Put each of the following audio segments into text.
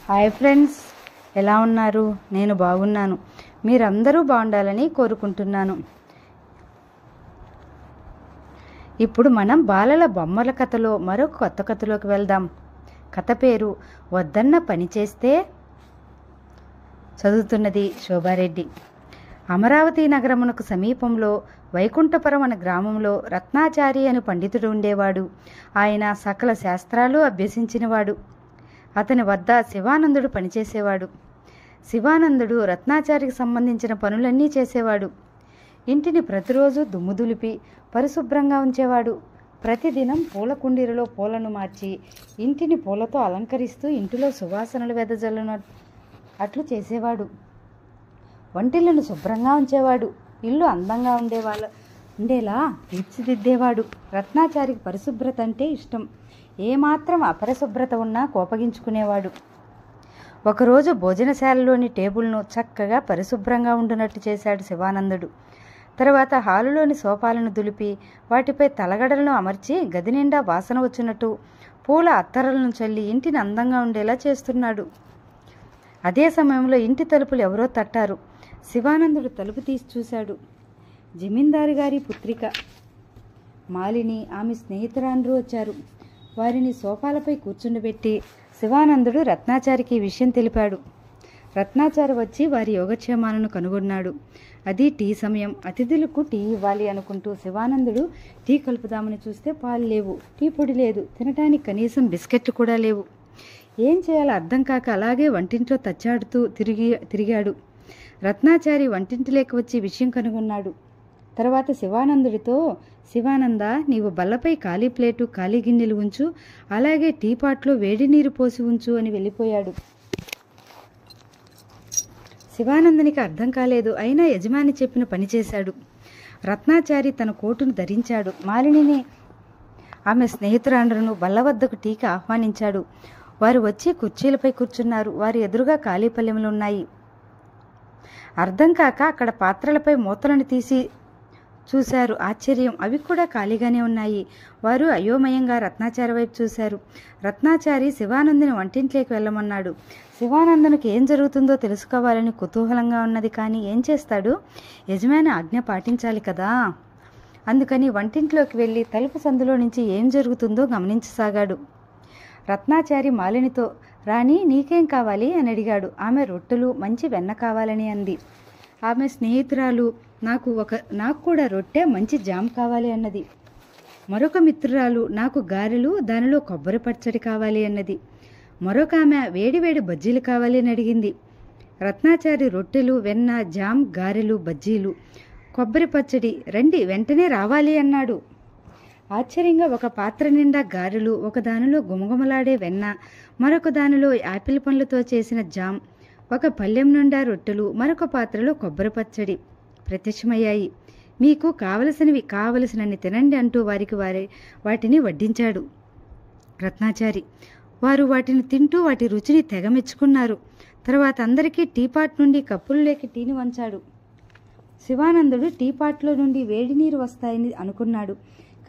Hi friends, ఎలా ఉన్నారు? నేను బాగున్నాను. మీరందరూ బాగుండాలని కోరుకుంటున్నాను. ఇప్పుడు మనం బాలల బొమ్మల కథలో మరొక కొత్త కథలోకి వెళ్దాం. కథ పేరు వద్దన్న పని చేస్తే. చదువుతున్నది శోభారెడ్డి. అమరావతి నగరమునకు సమీపంలో వైకుంఠపురం అనే గ్రామంలో రత్నాచారి అనే పండితుడు ఉండేవాడు. ఆయన సకల శాస్త్రాలు అభ్యసించినవాడు. అతని వద్ద శివానందుడు పనిచేసేవాడు. శివానందుడు రత్నాచారికి సంబంధించిన పనులన్నీ చేసేవాడు. ఇంటిని ప్రతిరోజు దుమ్ము దులిపి పరిశుభ్రంగా ఉంచేవాడు. ప్రతిదినం పూల కుండీలలో పూలను మార్చి ఇంటిని పూలతో అలంకరిస్తూ ఇంటిలో సువాసనలు వెదజల్లున అట్లు చేసేవాడు. వంటిల్లను శుభ్రంగా ఉంచేవాడు. ఇల్లు అందంగా ఉండేలా తీర్చిదిద్దేవాడు. రత్నాచారికి పరిశుభ్రత అంటే ఇష్టం. ఏమాత్రం అపరిశుభ్రత ఉన్నా కోపగించుకునేవాడు. ఒకరోజు భోజనశాలలోని టేబుల్ను చక్కగా పరిశుభ్రంగా ఉండునట్లు చేశాడు శివానందుడు. తర్వాత హాలులోని సోఫాలను దులిపి వాటిపై తలగడలను అమర్చి గది నిండా వాసన వచ్చినట్టు పూల అత్తరలను చల్లి ఇంటిని అందంగా ఉండేలా చేస్తున్నాడు. అదే సమయంలో ఇంటి తలుపులు ఎవరో తట్టారు. శివానందుడు తలుపు తీసి చూశాడు. జమీందారు గారి పుత్రిక మాలిని, ఆమె స్నేహితురాండ్రు వచ్చారు. వారిని సోఫాలపై కూర్చుండబెట్టి శివానందుడు రత్నాచారికి ఈ విషయం తెలిపాడు. రత్నాచారి వచ్చి వారి యోగక్షేమాలను కనుగొన్నాడు. అది టీ సమయం. అతిథులకు టీ ఇవ్వాలి అనుకుంటూ శివానందుడు టీ కలుపుదామని చూస్తే పాలు లేవు, టీ పొడి లేదు, తినటానికి కనీసం బిస్కెట్లు కూడా లేవు. ఏం చేయాలో అర్థం కాక అలాగే వంటింట్లో తచ్చాడుతూ తిరిగాడు. రత్నాచారి వంటింటిలోకి వచ్చి విషయం కనుగొన్నాడు. తర్వాత శివానందుడితో, శివానంద, నీవు బల్లపై ఖాళీ ప్లేటు, ఖాళీ గిన్నెలు ఉంచు, అలాగే టీపాట్లో వేడి నీరు పోసి ఉంచు అని వెళ్ళిపోయాడు. శివానందునికి అర్థం కాలేదు. అయినా యజమాని చెప్పిన పని చేశాడు. రత్నాచారి తన కోటును ధరించాడు. మాలినిని, ఆమె స్నేహితురాండ్రను బల్ల వద్దకు టీకి ఆహ్వానించాడు. వారు వచ్చి కుర్చీలపై కూర్చున్నారు. వారి ఎదురుగా ఖాళీ పల్లెములు ఉన్నాయి. అర్థం కాక అక్కడ పాత్రలపై మూతలను తీసి చూశారు. ఆశ్చర్యం, అవి కూడా ఖాళీగానే ఉన్నాయి. వారు అయోమయంగా రత్నాచారి వైపు చూశారు. రత్నాచారి శివానందుని వంటింట్లోకి వెళ్ళమన్నాడు. శివానందునికి ఏం జరుగుతుందో తెలుసుకోవాలని కుతూహలంగా ఉన్నది. కానీ ఏం చేస్తాడు? యజమాని ఆజ్ఞ పాటించాలి కదా. అందుకని వంటింట్లోకి వెళ్ళి తలుపు సందులో నుంచి ఏం జరుగుతుందో గమనించసాగాడు. రత్నాచారి మాలినితో, రాణి, నీకేం కావాలి అని అడిగాడు. ఆమె రొట్టెలు, మంచి వెన్న కావాలని అంది. ఆమె స్నేహితురాలు, నాకు కూడా రొట్టె, మంచి జామ్ కావాలి అన్నది. మరొక మిత్రురాలు, నాకు గారెలు, దానిలో కొబ్బరి పచ్చడి కావాలి అన్నది. మరొక ఆమె వేడివేడి బజ్జీలు కావాలి అని అడిగింది. రత్నాచారి రొట్టెలు, వెన్న, జామ్, గారెలు, బజ్జీలు, కొబ్బరి పచ్చడి, రండి, వెంటనే రావాలి అన్నాడు. ఆశ్చర్యంగా ఒక పాత్ర నిండా గారెలు, ఒక దానిలో గుమగుమలాడే వెన్న, మరొక దానిలో యాపిల్ పండ్లతో చేసిన జామ్, ఒక పళ్ళెం నిండా రొట్టెలు, మరొక పాత్రలో కొబ్బరి పచ్చడి ప్రత్యక్షమయ్యాయి. మీకు కావలసినన్ని తినండి అంటూ వాటిని వడ్డించాడు రత్నాచారి. వారు వాటిని తింటూ వాటి రుచిని తెగ మెచ్చుకున్నారు. తర్వాత అందరికీ టీపాట్ నుండి కప్పుల్లోకి టీని వంచాడు. శివానందుడు టీపాట్లో నుండి వేడి నీరు వస్తాయని అనుకున్నాడు.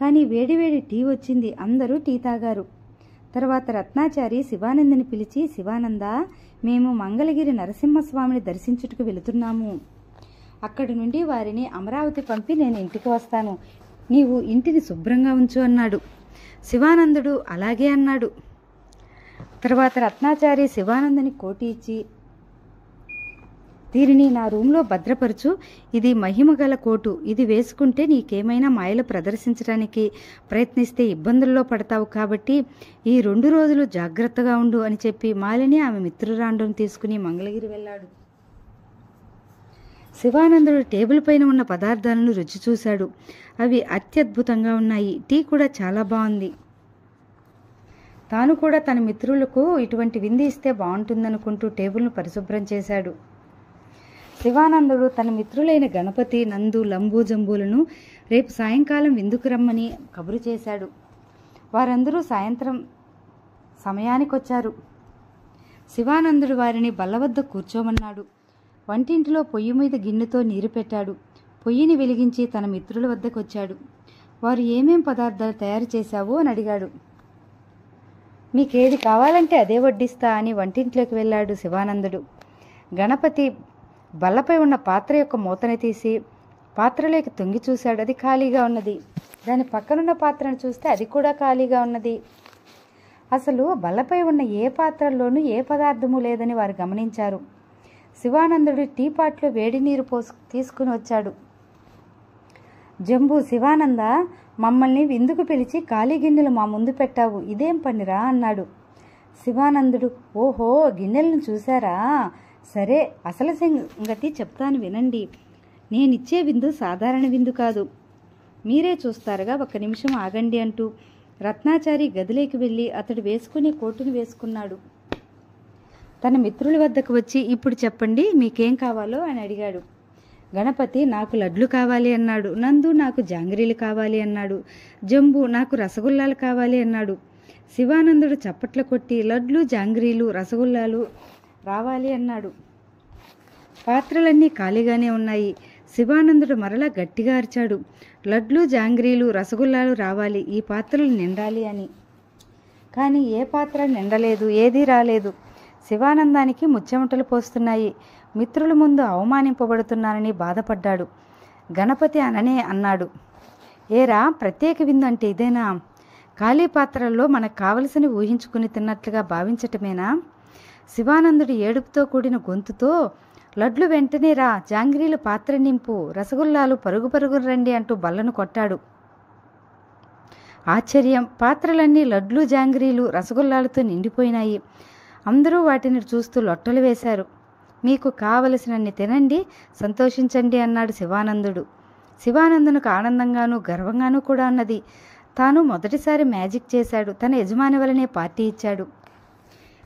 కానీ వేడివేడి టీ వచ్చింది. అందరూ టీ తాగారు. తర్వాత రత్నాచారి శివానందని పిలిచి, శివానంద, మేము మంగళగిరి నరసింహస్వామిని దర్శించుటకు వెళుతున్నాము. అక్కడి నుండి వారిని అమరావతి పంపి నేను ఇంటికి వస్తాను. నీవు ఇంటిని శుభ్రంగా ఉంచు అన్నాడు. శివానందుడు అలాగే అన్నాడు. తర్వాత రత్నాచారి శివానందని కోటి ఇచ్చి, దీనిని నా రూంలో భద్రపరచు. ఇది మహిమగల కోటు. ఇది వేసుకుంటే నీకేమైనా మాయలు ప్రదర్శించడానికి ప్రయత్నిస్తే ఇబ్బందుల్లో పడతావు. కాబట్టి ఈ 2 రోజులు జాగ్రత్తగా ఉండు అని చెప్పి మాలిని ఆమె మిత్రురాండ్రును తీసుకుని మంగళగిరి వెళ్ళాడు. శివానందుడు టేబుల్ పైన ఉన్న పదార్థాలను రుచి చూశాడు. అవి అత్యద్భుతంగా ఉన్నాయి. టీ కూడా చాలా బాగుంది. తాను కూడా తన మిత్రులకు ఇటువంటి విందు ఇస్తే బాగుంటుందనుకుంటూ టేబుల్ను పరిశుభ్రం చేశాడు. శివానందుడు తన మిత్రులైన గణపతి, నందు, లంబు, జంబులను రేపు సాయంకాలం విందుకు రమ్మని కబురు చేశాడు. వారందరూ సాయంత్రం సమయానికొచ్చారు. శివానందుడు వారిని బల్ల వద్ద కూర్చోమన్నాడు. వంటింటిలో పొయ్యి మీద గిన్నెతో నీరు పెట్టాడు. పొయ్యిని వెలిగించి తన మిత్రుల వద్దకు వచ్చాడు. వారు ఏమేం పదార్థాలు తయారు చేశావో అని అడిగాడు. మీకేది కావాలంటే అదే వడ్డిస్తా అని వంటింట్లోకి వెళ్ళాడు శివానందుడు. గణపతి బల్లపై ఉన్న పాత్ర యొక్క మూతని తీసి పాత్రలోకి తొంగి చూశాడు. అది ఖాళీగా ఉన్నది. దాని పక్కనున్న పాత్రను చూస్తే అది కూడా ఖాళీగా ఉన్నది. అసలు బల్లపై ఉన్న ఏ పాత్రల్లోనూ ఏ పదార్థము లేదని వారు గమనించారు. శివానందుడు టీ పాట్లో వేడి నీరు తీసుకుని వచ్చాడు. జంబు, శివానంద, మమ్మల్ని విందుకు పిలిచి ఖాళీ గిన్నెలు మా ముందు పెట్టావు, ఇదేం పనిరా అన్నాడు. శివానందుడు, ఓహో, గిన్నెలను చూశారా? సరే, అసలు సంగతి చెప్తాను వినండి. నేనిచ్చే విందు సాధారణ విందు కాదు, మీరే చూస్తారుగా, ఒక్క నిమిషం ఆగండి అంటూ రత్నాచారి గదిలోకి వెళ్ళి అతడు వేసుకునే కోటును వేసుకున్నాడు. తన మిత్రుల వద్దకు వచ్చి, ఇప్పుడు చెప్పండి మీకేం కావాలో అని అడిగాడు. గణపతి, నాకు లడ్లు కావాలి అన్నాడు. నందు, నాకు జాంగ్రీలు కావాలి అన్నాడు. జంబు, నాకు రసగుల్లాలు కావాలి అన్నాడు. శివానందుడు చప్పట్లు కొట్టి, లడ్లు, జాంగ్రీలు, రసగుల్లాలు రావాలి అన్నాడు. పాత్రలన్నీ ఖాళీగానే ఉన్నాయి. శివానందుడు మరలా గట్టిగా అరిచాడు, లడ్లు, జాంగ్రీలు, రసగుల్లాలు రావాలి, ఈ పాత్రలు నిండాలి అని. కానీ ఏ పాత్ర నిండలేదు, ఏదీ రాలేదు. శివానందానికి ముచ్చెమటలు పోస్తున్నాయి. మిత్రుల ముందు అవమానింపబడుతున్నానని బాధపడ్డాడు. గణపతి అననే అన్నాడు, ఏరా, ప్రత్యేక విందు అంటే ఇదేనా? ఖాళీ పాత్రల్లో మనకు కావలసిన ఊహించుకుని తిన్నట్లుగా భావించటమేనా? శివానందుడు ఏడుపుతో కూడిన గొంతుతో, లడ్లు వెంటనే రా, జాంగ్రీలు పాత్ర నింపు, రసగుల్లాలు పరుగు పరుగున రండి అంటూ బల్లను కొట్టాడు. ఆశ్చర్యం, పాత్రలన్నీ లడ్లు, జాంగ్రీలు, రసగుల్లాలతో నిండిపోయినాయి. అందరూ వాటిని చూస్తూ లొట్టలు వేశారు. మీకు కావలసినన్ని తినండి, సంతోషించండి అన్నాడు శివానందుడు. శివానందునికి ఆనందంగానూ గర్వంగానూ కూడా అన్నది. తాను మొదటిసారి మ్యాజిక్ చేశాడు. తన యజమాని వలనే పార్టీ ఇచ్చాడు.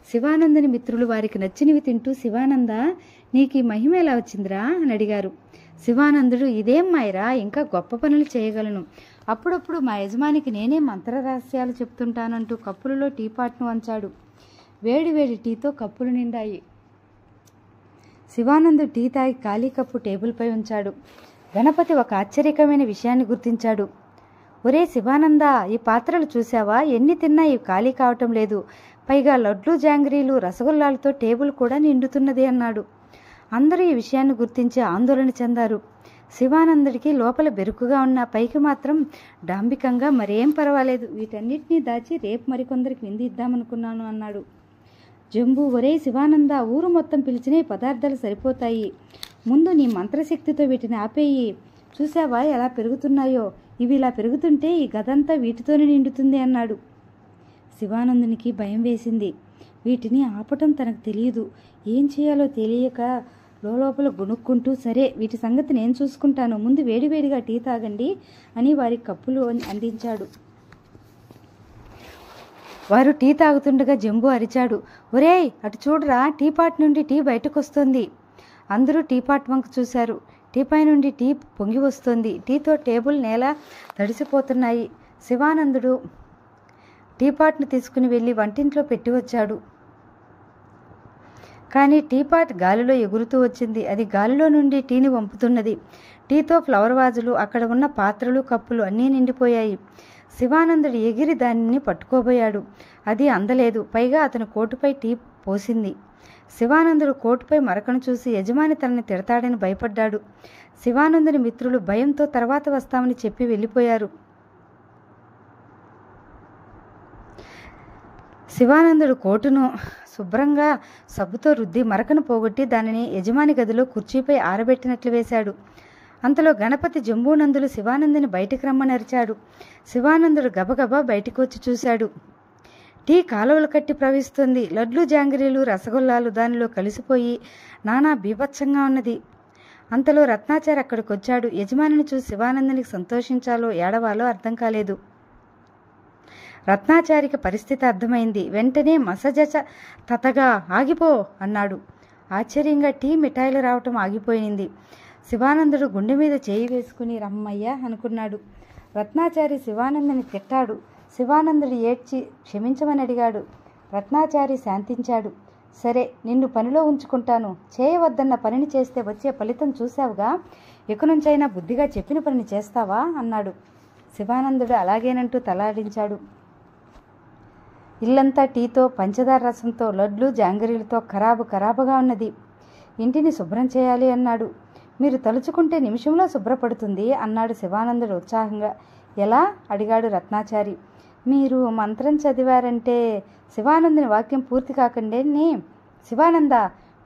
శివానందుని మిత్రులు వారికి నచ్చినవి తింటూ, శివానంద, నీకు ఈ మహిమ ఎలా వచ్చిందిరా అని అడిగారు. శివానందుడు, ఇదేం మాయరా, ఇంకా గొప్ప పనులు చేయగలను. అప్పుడప్పుడు మా యజమానికి నేనే మంత్ర రహస్యాలు చెప్తుంటానంటూ కప్పులలో టీపాట్ను వంచాడు. వేడి వేడి టీతో కప్పులు నిండాయి. శివానందుడు టీ తాగి ఖాళీ కప్పు టేబుల్పై ఉంచాడు. గణపతి ఒక ఆశ్చర్యకరమైన విషయాన్ని గుర్తించాడు. ఒరే శివానంద, ఈ పాత్రలు చూశావా? ఎన్ని తిన్నా ఇవి ఖాళీ కావటం లేదు. పైగా లడ్లు, జాంగ్రీలు, రసగుల్లాలతో టేబుల్ కూడా నిండుతున్నది అన్నాడు. అందరూ ఈ విషయాన్ని గుర్తించి ఆందోళన చెందారు. శివానందుడికి లోపల బెరుకుగా ఉన్న, పైకి మాత్రం డాంబికంగా, మరేం పర్వాలేదు, వీటన్నిటినీ దాచి రేపు మరికొందరికి విందు ఇద్దామనుకున్నాను అన్నాడు. జంబు, ఒరే శివానంద, ఊరు మొత్తం పిలిచిన ఈ పదార్థాలు సరిపోతాయి. ముందు నీ మంత్రశక్తితో వీటిని ఆపేయి. చూసావా ఎలా పెరుగుతున్నాయో? ఇవి ఇలా పెరుగుతుంటే ఈ గదంతా వీటితోనే నిండుతుంది అన్నాడు. శివానందునికి భయం వేసింది. వీటిని ఆపటం తనకు తెలియదు. ఏం చేయాలో తెలియక లోపల గుణుక్కుంటూ, సరే, వీటి సంగతి నేను చూసుకుంటాను, ముందు వేడివేడిగా టీ తాగండి అని వారి కప్పులు అందించాడు. వారు టీ తాగుతుండగా జంబు అరిచాడు, ఒరేయ్, అటు చూడరా, టీపాట్ నుండి టీ బయటకు వస్తుంది. అందరూ టీపాట్ వంక చూశారు. టీపై నుండి టీ పొంగి వస్తుంది. టీతో టేబుల్ నేల తడిసిపోతున్నాయి. శివానందుడు టీపాట్ను తీసుకుని వెళ్ళి వంటింట్లో పెట్టి వచ్చాడు. కానీ టీపాట్ గాలిలో ఎగురుతూ వచ్చింది. అది గాలిలో నుండి టీని వంపుతున్నది. టీతో ఫ్లవర్ వాజులు, అక్కడ ఉన్న పాత్రలు, కప్పులు అన్నీ నిండిపోయాయి. శివానందుడు ఎగిరి దానిని పట్టుకోబోయాడు. అది అందలేదు. పైగా అతని కోటుపై టీ పోసింది. శివానందుడు కోటుపై మరకను చూసి యజమాని తనని తిడతాడని భయపడ్డాడు. శివానందుని మిత్రులు భయంతో తర్వాత వస్తామని చెప్పి వెళ్ళిపోయారు. శివానందుడు కోటును శుభ్రంగా సబ్బుతో రుద్ది మరకను పోగొట్టి దానిని యజమాని గదిలో కుర్చీపై ఆరబెట్టినట్లు వేశాడు. అంతలో గణపతి, జంబూనందులు శివానందుని బయటికి రమ్మని అరిచాడు. శివానందుడు గబగబా బయటికి వచ్చి చూశాడు. టీ కాలువలు కట్టి ప్రవహిస్తుంది. లడ్లు, జాంగిరీలు, రసగుల్లాలు దానిలో కలిసిపోయి నానా బీభత్సంగా ఉన్నది. అంతలో రత్నాచారి అక్కడికి వచ్చాడు. యజమానిని చూసి శివానందునికి సంతోషించాలో ఏడవాలో అర్థం కాలేదు. రత్నాచారికి పరిస్థితి అర్థమైంది. వెంటనే మసజచ తతగా ఆగిపో అన్నాడు. ఆశ్చర్యంగా టీ మిఠాయిలు రావటం ఆగిపోయింది. శివానందుడు గుండె మీద చేయి వేసుకుని రమ్మయ్యా అనుకున్నాడు. రత్నాచారి శివానందుని తిట్టాడు. శివానందుడు ఏడ్చి క్షమించమని అడిగాడు. రత్నాచారి శాంతించాడు. సరే, నిన్ను పనిలో ఉంచుకుంటాను. చేయవద్దన్న పనిని చేస్తే వచ్చే ఫలితం చూశావుగా, ఇక నుంచైనా బుద్ధిగా చెప్పిన పనిని చేస్తావా అన్నాడు. శివానందుడు అలాగేనంటూ తలాడించాడు. ఇల్లంతా టీతో, పంచదార రసంతో, లడ్లు, జాంగరీలతో ఖరాబుగా ఉన్నది. ఇంటిని శుభ్రం చేయాలి అన్నాడు. మీరు తలుచుకుంటే నిమిషంలో శుభ్రపడుతుంది అన్నాడు శివానందుడు ఉత్సాహంగా. ఎలా అడిగాడు రత్నాచారి. మీరు మంత్రం చదివారంటే శివానందుని వాక్యం పూర్తి కాకండే శివానంద,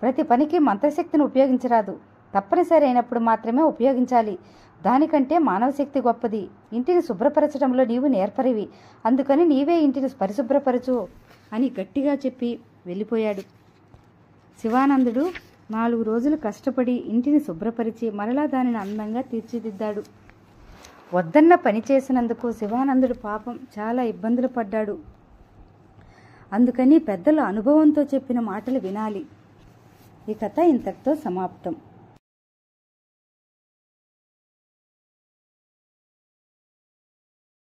ప్రతి పనికి మంత్రశక్తిని ఉపయోగించరాదు. తప్పనిసరి అయినప్పుడు మాత్రమే ఉపయోగించాలి. దానికంటే మానవశక్తి గొప్పది. ఇంటిని శుభ్రపరచడంలో నీవు నేర్పరివి. అందుకని నీవే ఇంటిని పరిశుభ్రపరచు అని గట్టిగా చెప్పి వెళ్ళిపోయాడు. శివానందుడు 4 రోజులు కష్టపడి ఇంటిని శుభ్రపరిచి మరలా దానిని అందంగా తీర్చిదిద్దాడు. వద్దన్న పని చేసినందుకు శివానందుడు పాపం చాలా ఇబ్బందులు పడ్డాడు. అందుకని పెద్దల అనుభవంతో చెప్పిన మాటలు వినాలి. ఈ కథ ఇంతటితో సమాప్తం.